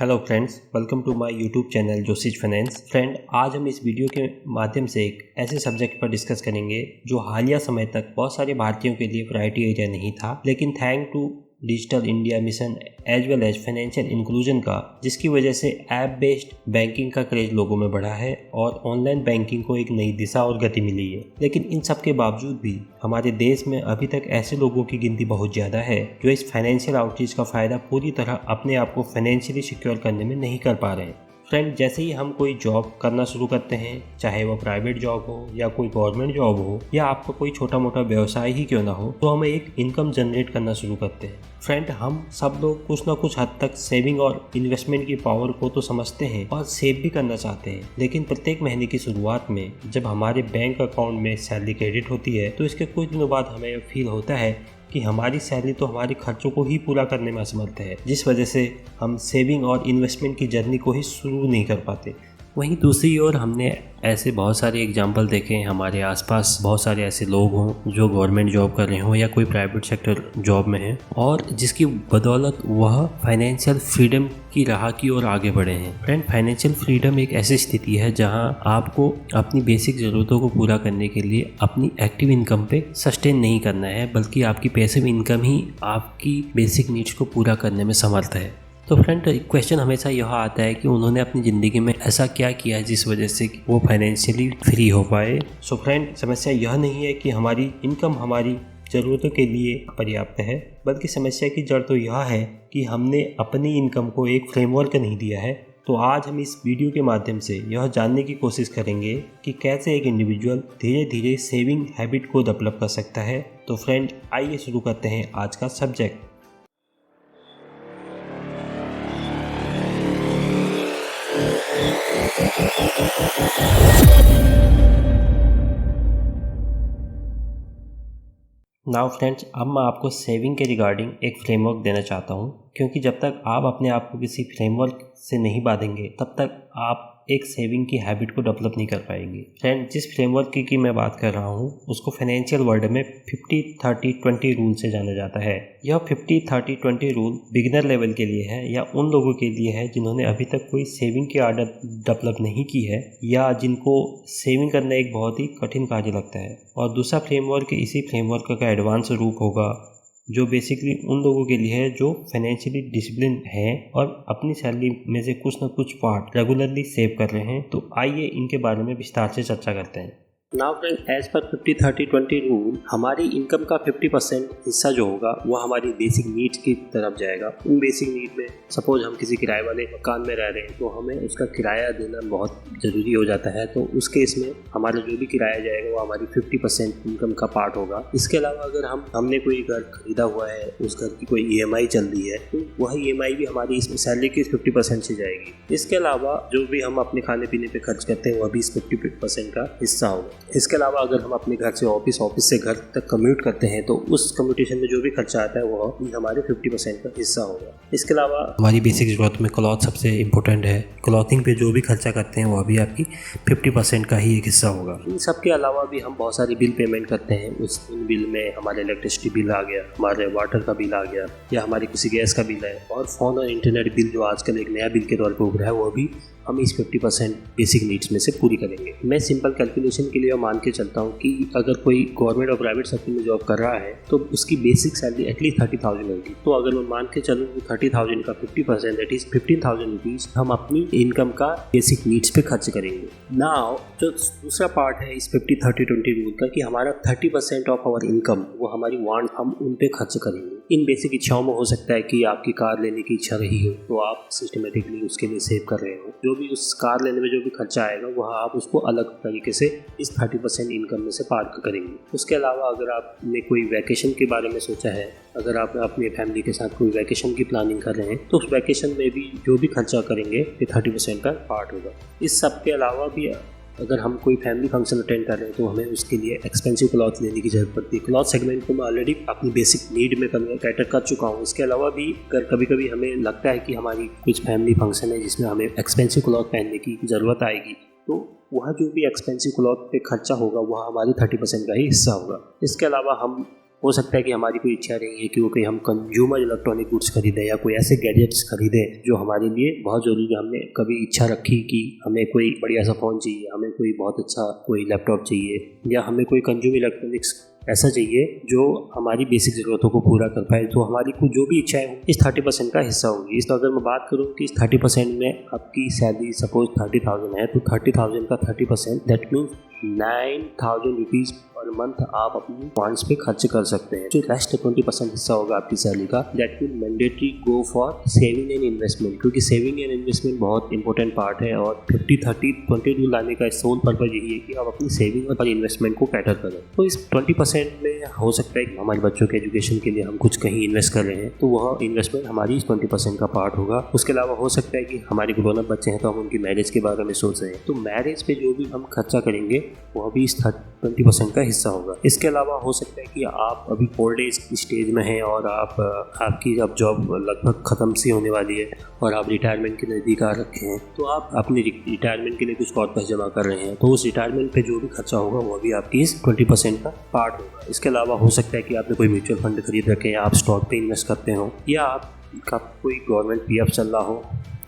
Hello friends, welcome to my YouTube channel Joshi's finance. Friend, आज हम इस वीडियो के माध्यम से एक ऐसे सब्जेक्ट पर डिस्कस करेंगे जो हालिया समय तक बहुत सारे भारतीयों के लिए प्रायोरिटी एरिया नहीं था, लेकिन thank to digital India mission as well as financial inclusion का, जिसकी वजह से ऐप बेस्ड बैंकिंग का क्रेज लोगों में बढ़ा है और ऑनलाइन बैंकिंग को एक नई दिशा और गति मिली है। लेकिन इन सब के बावजूद भी हमारे देश में अभी तक ऐसे लोगों की गिनती बहुत ज़्यादा है जो इस फाइनेंशियल आउटरीच का फ़ायदा पूरी तरह अपने आप को फाइनेंशियली सिक्योर करने में नहीं कर पा रहे हैं। फ्रेंड, जैसे ही हम कोई जॉब करना शुरू करते हैं, चाहे वो प्राइवेट जॉब हो या कोई गवर्नमेंट जॉब हो या आपका कोई छोटा मोटा व्यवसाय ही क्यों ना हो, तो हमें एक इनकम जनरेट करना शुरू करते हैं। फ्रेंड, हम सब लोग कुछ ना कुछ हद तक सेविंग और इन्वेस्टमेंट की पावर को तो समझते हैं और सेव भी करना चाहते हैं, लेकिन प्रत्येक महीने की शुरुआत में जब हमारे बैंक अकाउंट में सैलरी क्रेडिट होती है तो इसके कुछ दिनों बाद हमें फील होता है कि हमारी सैलरी तो हमारे खर्चों को ही पूरा करने में असमर्थ है, जिस वजह से हम सेविंग और इन्वेस्टमेंट की जर्नी को ही शुरू नहीं कर पाते। वहीं दूसरी ओर हमने ऐसे बहुत सारे एग्जाम्पल देखे हैं, हमारे आसपास बहुत सारे ऐसे लोग हों जो गवर्नमेंट जॉब कर रहे हों या कोई प्राइवेट सेक्टर जॉब में हैं और जिसकी बदौलत वह फाइनेंशियल फ्रीडम की राह की ओर आगे बढ़े हैं। फ्रेंड, फाइनेंशियल फ्रीडम एक ऐसी स्थिति है जहां आपको अपनी बेसिक ज़रूरतों को पूरा करने के लिए अपनी एक्टिव इनकम पे सस्टेन नहीं करना है, बल्कि आपकी पैसिव इनकम ही आपकी बेसिक नीड्स को पूरा करने में समर्थ है। तो फ्रेंड, क्वेश्चन हमेशा यह आता है कि उन्होंने अपनी ज़िंदगी में ऐसा क्या किया है जिस वजह से वो फाइनेंशियली फ्री हो पाए। सो फ्रेंड, समस्या यह नहीं है कि हमारी इनकम हमारी ज़रूरतों के लिए पर्याप्त है, बल्कि समस्या की जड़ तो यह है कि हमने अपनी इनकम को एक फ्रेमवर्क नहीं दिया है। तो आज हम इस वीडियो के माध्यम से यह जानने की कोशिश करेंगे कि कैसे एक इंडिविजुअल धीरे धीरे सेविंग हैबिट को डेवलप कर सकता है। तो फ्रेंड, आइए शुरू करते हैं आज का सब्जेक्ट। नाउ फ्रेंड्स, अब मैं आपको सेविंग के रिगार्डिंग एक फ्रेमवर्क देना चाहता हूँ, क्योंकि जब तक आप अपने आप को किसी फ्रेमवर्क से नहीं बांधेंगे तब तक आप एक सेविंग की हैबिट को डेवलप नहीं कर पाएंगे। फ्रेंड, जिस फ्रेमवर्क की मैं बात कर रहा हूँ उसको फाइनेंशियल वर्ल्ड में 50-30-20 रूल से जाना जाता है। यह 50-30-20 रूल बिगिनर लेवल के लिए है या उन लोगों के लिए है जिन्होंने अभी तक कोई सेविंग की आदत डेवलप नहीं की है या जिनको सेविंग करना एक बहुत ही कठिन कार्य लगता है। और दूसरा फ्रेमवर्क इसी फ्रेमवर्क का एडवांस रूप होगा जो बेसिकली उन लोगों के लिए है जो फाइनेंशियली डिसिप्लिन है और अपनी सैलरी में से कुछ ना कुछ पार्ट रेगुलरली सेव कर रहे हैं। तो आइए इनके बारे में विस्तार से चर्चा करते हैं। Now friend, as per 50-30-20 rule, हमारी इनकम का 50% हिस्सा जो होगा वह हमारी बेसिक नीड्स की तरफ जाएगा। उन बेसिक नीड में सपोज हम किसी किराए वाले मकान में रह रहे हैं तो हमें उसका किराया देना बहुत ज़रूरी हो जाता है, तो उस केस में हमारा जो भी किराया जाएगा वो हमारी 50% इनकम का पार्ट होगा। इसके अलावा अगर हमने कोई घर खरीदा हुआ है, उस घर की कोई EMI चल रही है, तो वह EMI भी हमारी इसमें सैलरी की 50% से जाएगी। इसके अलावा जो भी हम अपने खाने पीने पे खर्च करते हैं वह भी इस 50% का हिस्सा होगा। इसके अलावा अगर हम अपने घर से ऑफिस से घर तक कम्यूट करते हैं तो उस कम्यूटेशन में जो भी खर्चा आता है वह भी हमारे 50% का हिस्सा होगा। इसके अलावा हमारी बेसिक ज़रूरत में क्लॉथ सबसे इम्पोर्टेंट है, क्लॉथिंग पे जो भी खर्चा करते हैं वह भी आपकी 50% का ही एक हिस्सा होगा। इन सब के अलावा भी हम बहुत सारी बिल पेमेंट करते हैं। उन बिल में हमारे इलेक्ट्रिसिटी बिल आ गया, हमारे वाटर का बिल आ गया या हमारी किसी गैस का बिल है, और फ़ोन और इंटरनेट बिल जो आजकल एक नया बिल के तौर पर उभरा है वह भी हम इस 50% बेसिक नीड्स में से पूरी करेंगे। मैं सिंपल कैलकुलेशन के लिए मान के चलता हूँ कि अगर कोई गवर्नमेंट और प्राइवेट सेक्टर में जॉब कर रहा है तो उसकी बेसिक सैलरी एटलीस्ट 30,000 होगी। तो अगर मैं मान के चलूँ 30,000 का 50% दैट इज 15,000 रुपीज़ हम अपनी इनकम का बेसिक नीड्स पे खर्च करेंगे। नाउ जो दूसरा पार्ट है इस 50-30-20 रूल का कि हमारा 30% ऑफ आवर इनकम वो हमारी वांट हम उन पे खर्च करेंगे। इन बेसिक इच्छाओं में हो सकता है कि आपकी कार लेने की इच्छा रही हो तो आप सिस्टमेटिकली उसके लिए सेव कर रहे हो। जो भी उस कार लेने में जो भी खर्चा आएगा वह आप उसको अलग तरीके से इस 30% इनकम में से पार्क करेंगे। उसके अलावा अगर आपने कोई वैकेशन के बारे में सोचा है, अगर आप अपनी फैमिली के साथ कोई वैकेशन की प्लानिंग कर रहे हैं तो उस वैकेशन में भी जो भी खर्चा करेंगे ये 30% का पार्ट होगा। इस सब के अलावा भी अगर हम कोई फैमिली फंक्शन अटेंड कर रहे हैं तो हमें उसके लिए एक्सपेंसिव क्लॉथ लेने की जरूरत पड़ती है। क्लॉथ सेगमेंट को मैं ऑलरेडी अपनी बेसिक नीड में कैटर कर चुका हूँ। इसके अलावा भी कभी कभी हमें लगता है कि हमारी कुछ फैमिली फंक्शन है जिसमें हमें एक्सपेंसिव क्लॉथ पहनने की ज़रूरत आएगी, तो वह जो भी एक्सपेंसिव क्लॉथ पे खर्चा होगा वह हमारी 30% का ही हिस्सा होगा। इसके अलावा हम हो सकता है कि हमारी कोई इच्छा रही है कि वो कोई हम कंज्यूमर इलेक्ट्रॉनिक गुड्स खरीदें या कोई ऐसे गैजेट्स खरीदें जो हमारे लिए बहुत ज़रूरी है। हमने कभी इच्छा रखी कि हमें कोई बढ़िया सा फ़ोन चाहिए, हमें कोई बहुत अच्छा कोई लैपटॉप चाहिए, या हमें कोई कंज्यूमर इलेक्ट्रॉनिक्स ऐसा चाहिए जो हमारी बेसिक ज़रूरतों को पूरा कर पाए। तो हमारी कुछ जो भी इच्छाएं हों इस 30% का हिस्सा होगी। इस तो अगर मैं बात करूँ कि इस 30% में आपकी सैलरी सपोज 30,000 है, तो 30,000 का 30% that means 9,000 rupees per month आप अपनी फंड्स पे खर्च कर सकते हैं। जो रेस्ट 20% हिस्सा होगा आपकी सैलरी का, that will mandatory go for saving and investment, क्योंकि सेविंग एंड इन्वेस्टमेंट बहुत इंपॉर्टेंट पार्ट है। और 50-30-20 रूल लाने का सोल पर्पज यही है कि आप अपनी सेविंग और इन्वेस्टमेंट को कैटर करें। तो इस 20% में हो सकता है कि हमारे बच्चों के एजुकेशन के लिए हम कुछ कहीं इन्वेस्ट कर रहे हैं, तो वह इन्वेस्टमेंट हमारी इस 20% का पार्ट होगा। उसके अलावा हो सकता है कि हमारे ग्रोन अप बच्चे हैं तो हम उनकी मैरिज के बारे में सोच रहे हैं, तो मैरिज पे जो भी हम खर्चा करेंगे वह भी इस 20% का हिस्सा होगा। इसके अलावा हो सकता है कि आप अभी ओल्ड एज स्टेज में हैं और आपकी अब जॉब लगभग ख़त्म सी होने वाली है और आप रिटायरमेंट के नज़दीक आ रखे हैं, तो आप अपनी रिटायरमेंट के लिए कुछ कॉर्पस जमा कर रहे हैं, तो उस रिटायरमेंट पे जो भी खर्चा होगा वो भी आपकी इस 20% का पार्ट होगा। इसके अलावा हो सकता है कि आपने कोई म्यूचुअल फंड खरीद रखे हैं, आप स्टॉक पे इन्वेस्ट करते हो, या आपका कोई गवर्नमेंट PF चल रहा हो,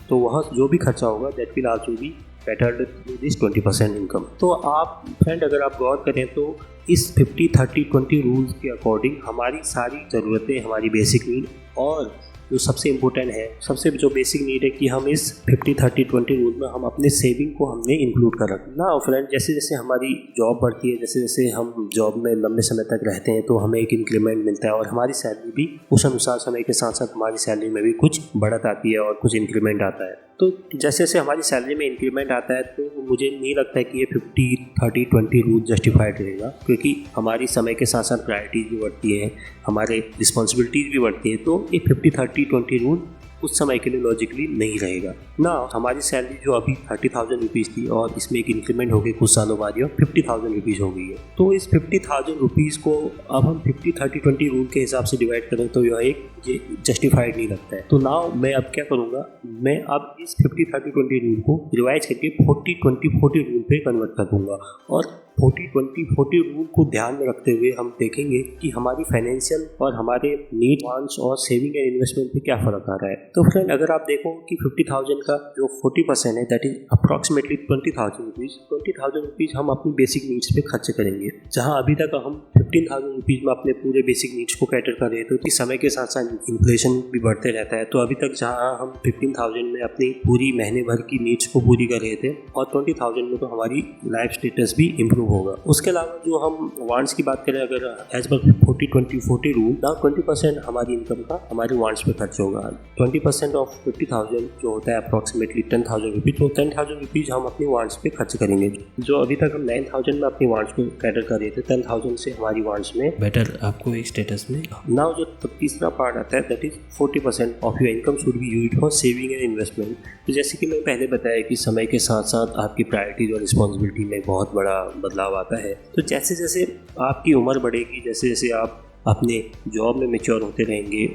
तो वह जो भी खर्चा होगा that will also be battered through this 20% income. तो आप फ्रेंड अगर आप गौर करें तो इस 50-30-20 रूल्स के अकॉर्डिंग हमारी सारी ज़रूरतें, हमारी बेसिक नीड और जो सबसे इम्पोर्टेंट है, सबसे जो बेसिक नीड है कि हम इस 50-30-20 रूल में हम अपने सेविंग को हमने इंक्लूड कर रखना ना। फ्रेंड जैसे जैसे हमारी जॉब बढ़ती है, जैसे जैसे हम जॉब में लंबे समय तक रहते हैं, तो हमें एक इंक्रीमेंट मिलता है और हमारी सैलरी भी उस अनुसार समय के साथ साथ हमारी सैलरी में भी कुछ बढ़त आती है और कुछ इंक्रीमेंट आता है। तो जैसे जैसे हमारी सैलरी में इंक्रीमेंट आता है तो मुझे नहीं लगता है कि ये 50-30-20 रूल जस्टिफाइड रहेगा, क्योंकि हमारी समय के साथ साथ प्रायोरिटीज़ भी बढ़ती हैं, हमारे रिस्पॉन्सिबिलिटीज़ भी बढ़ती हैं। तो ये 50-30-20 रूल उस समय के लिए लॉजिकली नहीं रहेगा ना। हमारी सैलरी जो अभी 30,000 रुपीज़ थी और इसमें एक इंक्रीमेंट हो गई कुछ सालों बाद, ये 50,000 रुपीज़ हो गई है। तो इस 50,000 रुपीज़ को अब हम 50-30-20 रूल के हिसाब से डिवाइड करें तो यह एक ये जस्टिफाइड नहीं लगता है। तो नाउ मैं अब क्या करूँगा, मैं अब इस 50-30-20 रूल को रिवाइज करके 40-20-40 रूल पे कन्वर्ट कर दूँगा और 40-20-40 रूल को ध्यान में रखते हुए हम देखेंगे कि हमारी फाइनेंशियल और हमारे नीड, वांट्स और सेविंग एंड इन्वेस्टमेंट पे क्या फ़र्क आ रहा है। तो फ्रेंड अगर आप देखो कि 50,000 का जो 40% है that is approximately 20,000 rupees. 20,000 rupees हम अपनी बेसिक नीड्स पे खर्च करेंगे, जहाँ अभी तक हम 15,000 रुपीज़ में अपने पूरे बेसिक नीड्स को कैटर कर रहे थे। तो समय के साथ साथ इन्फ्लेशन भी बढ़ते रहता है, तो अभी तक जहाँ हम 15,000 में अपनी पूरी महीने भर की नीड्स को पूरी कर रहे थे और 20,000 में तो हमारी लाइफ स्टेटस भी इम्प्रूव होगा। उसके अलावा जो हम वांट्स की बात करें, अगर एज पर 40-20-40 रूल, ना 20% हमारी इनकम का हमारे वांट्स पे खर्च होगा। 20% ऑफ 50,000 जो होता है अप्रॉक्सीमेटली 10,000 रुपीज़, तो 10,000 रुपीज़ हम अपनी वांट्स पे खर्च करेंगे। जो अभी तक हम 9,000 में अपनी वांट्स को कैटर कर रहे थे, 10,000 से हमारी वांट्स में बेटर आपको एक स्टेटस में ना। जो तीसरा पार्ट आता है that is 40% of your income should be used for saving and investment. तो जैसे कि मैं पहले बताया कि समय के साथ साथ आपकी प्रायोरिटीज और रिस्पॉन्सिबिलिटी में बहुत बड़ा बदलाव आता है। तो जैसे जैसे आपकी उम्र बढ़ेगी, जैसे जैसे आप अपने जॉब में मैच्योर होते रहेंगे,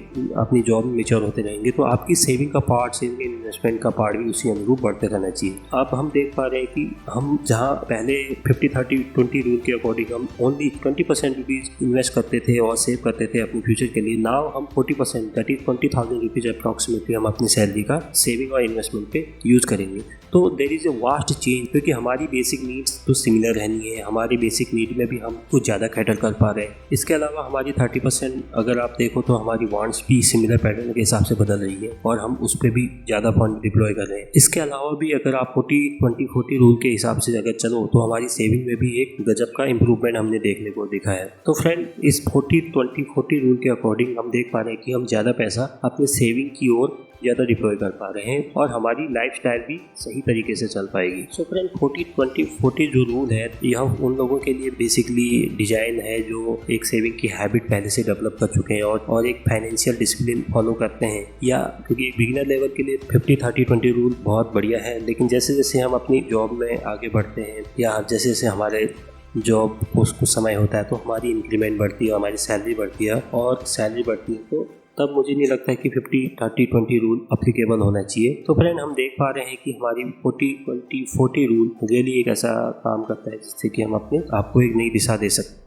तो आपकी सेविंग का पार्ट, सेविंग एंड इन्वेस्टमेंट का पार्ट भी उसी अनुरूप बढ़ते रहना चाहिए। अब हम देख पा रहे हैं कि हम जहां पहले 50-30-20 रूल के अकॉर्डिंग हम ओनली 20% रुपीज़ इन्वेस्ट करते थे और सेव करते थे अपने फ्यूचर के लिए, नाउ हम 40% दैट इज 20,000 रुपीज़ अप्रॉक्सीमेटली हम अपनी सैलरी का सेविंग और इन्वेस्टमेंट पे यूज़ करेंगे। तो there is a vast change, क्योंकि हमारी बेसिक नीड्स तो सिमिलर रहनी है, हमारी बेसिक नीड में भी हम कुछ ज़्यादा कैटर कर पा रहे हैं। इसके अलावा हमारी 30% अगर आप देखो तो हमारी वांट्स भी सिमिलर पैटर्न के हिसाब से बदल रही है और हम उस पर भी ज़्यादा फंड डिप्लॉय कर रहे हैं। इसके अलावा भी अगर आप 40-20-40 रूल के हिसाब से अगर चलो तो हमारी सेविंग में भी एक गजब का इम्प्रूवमेंट हमने देखने को देखा है। तो फ्रेंड इस 40-20-40 रूल के अकॉर्डिंग हम देख पा रहे हैं कि हम ज़्यादा पैसा अपने सेविंग की ओर ज़्यादा डिप्लॉय कर पा रहे हैं और हमारी लाइफस्टाइल भी सही तरीके से चल पाएगी। सो फ्रेंड 40-20-40 जो रूल है यह उन लोगों के लिए बेसिकली डिजाइन है जो एक सेविंग की हैबिट पहले से डेवलप कर चुके हैं और एक फाइनेंशियल डिसिप्लिन फॉलो करते हैं, या क्योंकि एक बिगिनर लेवल के लिए 50-30-20 रूल बहुत बढ़िया है। लेकिन जैसे जैसे हम अपनी जॉब में आगे बढ़ते हैं या जैसे जैसे हमारे जॉब को कुछ समय होता है तो हमारी इंक्रीमेंट बढ़ती है, हमारी सैलरी बढ़ती है और सैलरी बढ़ती है, तो तब मुझे नहीं लगता है कि 50-30-20 रूल अप्लीकेबल होना चाहिए। तो फ्रेंड हम देख पा रहे हैं कि हमारी 40-20-40 रूल रियली एक ऐसा काम करता है जिससे कि हम अपने आपको एक नई दिशा दे सकते हैं।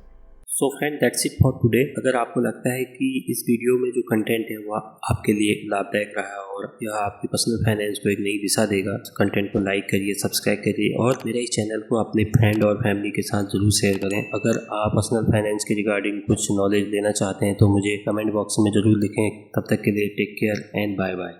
So friend that's it for today. अगर आपको लगता है कि इस वीडियो में जो कंटेंट है वो आपके लिए लाभदायक रहा और यह आपकी पर्सनल फाइनेंस को एक नई दिशा देगा, कंटेंट को लाइक करिए, सब्सक्राइब करिए और मेरे इस चैनल को अपने फ्रेंड और फैमिली के साथ जरूर शेयर करें। अगर आप पर्सनल फाइनेंस के रिगार्डिंग कुछ नॉलेज लेना चाहते हैं तो मुझे कमेंट बॉक्स में जरूर लिखें। तब तक के लिए take care and bye bye.